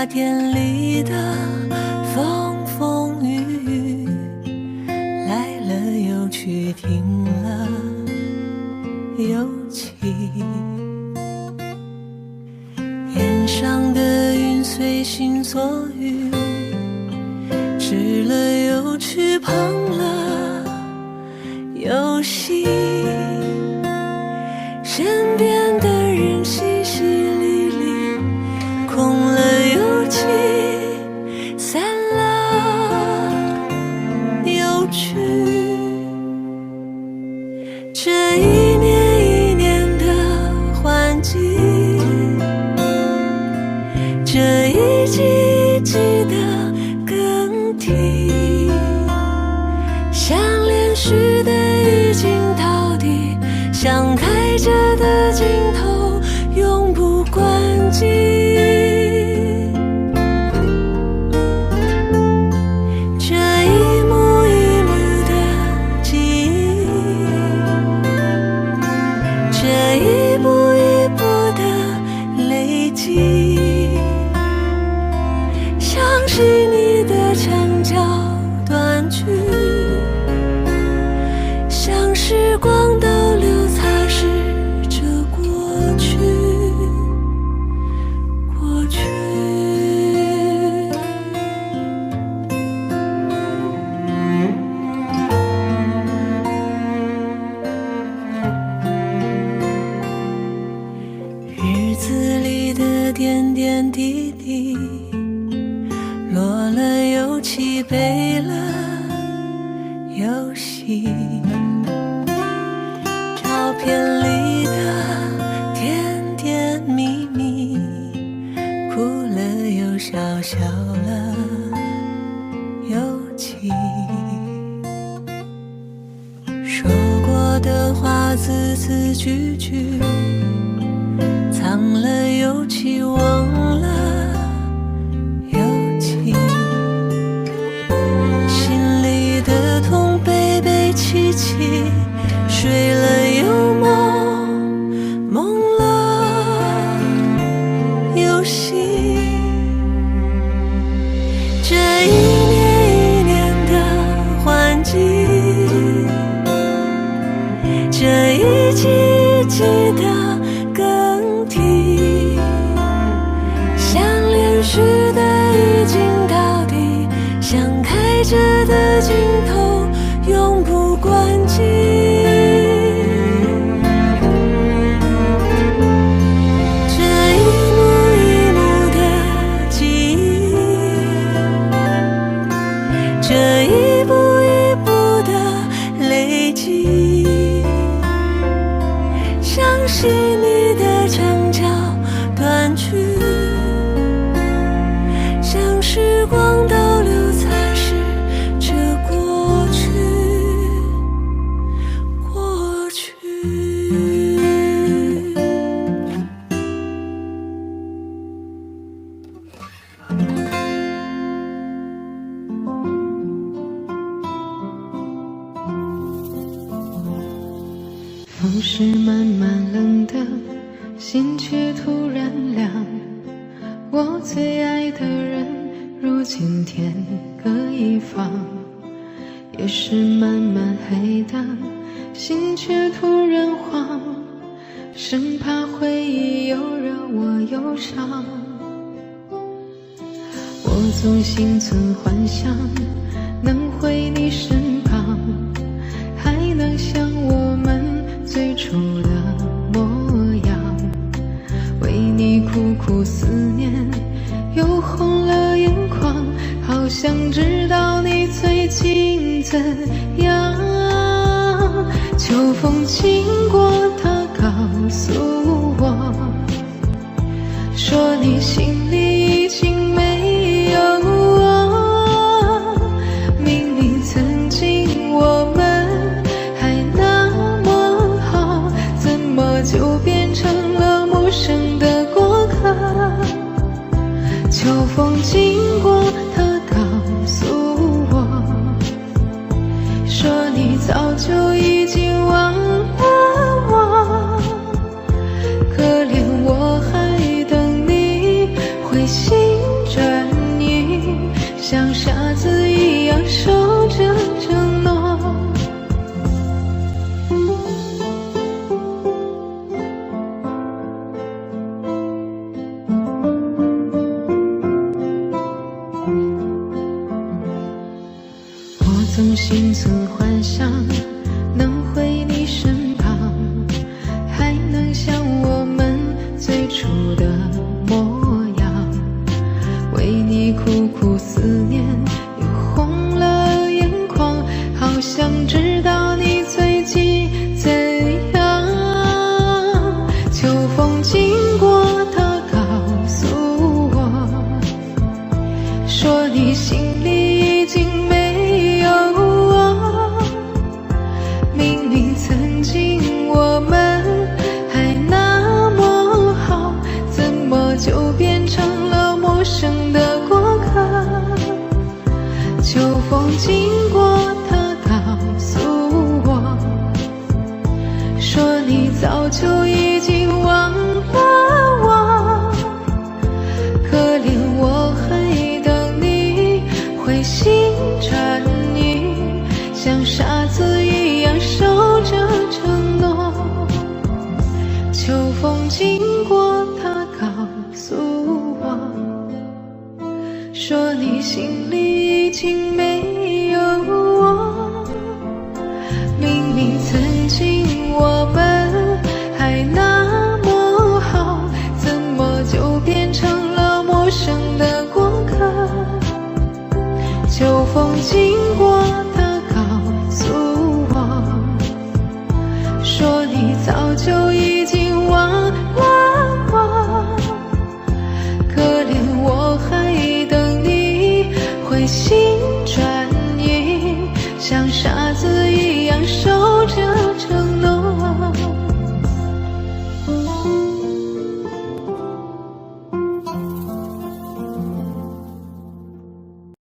天里的风风雨雨，来了又去，停了又起。天上的云随心所欲，吃了又去，胖了又细。身边的人淅淅沥沥，空了又起，散了又去。这一年一年的换季，这一季一季的更替，像连续的已经到底，像开着的镜头永不关机。这一幕一幕的记忆，这一步一步的累积，像是你的墙角断句，像时光倒流擦拭着过去，过去。日子里的点点滴滴，落了又起，悲了又喜。照片里的甜甜蜜蜜，哭了又笑，笑了又泣。说过的话字字句句，藏了又起，忘了又起。心里的痛悲悲戚戚，睡了又梦，梦了又醒。这一年一年的换季，这一季一季的更替，像连续的已经到底，像开着的镜头永不关机。这一幕一幕的记忆，这一步一步的累积，像是你的墙角断句，像时光倒流擦拭着过去，过去。风是慢慢冷的，心却突然凉。我最爱的人，如今天各一方。夜是慢慢黑的，心却突然慌，生怕回忆又惹我忧伤。我总心存幻想，能回你身旁，还能像我们最初的模样，为你苦苦思念，又红了眼眶，好想知道你最近怎样。秋风经过，它告诉我，说你心里已经没有我。明明曾经我们还那么好，怎么就变成了陌生的过客？秋风经过，它告诉我，说你早就已经忘了我，可怜我还等你回心转曾幻想能回你身旁，还能像我们最初的模样，为你苦苦思念，又红了眼眶，好想知道你最近怎样。秋风经过，它告诉我，说你心里已经没有我。明明曾经我们还那么好，怎么就变成了陌生的过客？秋风经过，它告诉我，说你早就已经忘了我。可怜我还等你回心转意，像傻子一样守着承诺。秋风经过，它告诉我，说你心里已经没有我。明明曾经我们还那么好，怎么就变成了陌生的过客？秋风经过，它告诉我，说你早就已经忘了我。可怜我还等你回心转意，像傻子一样守着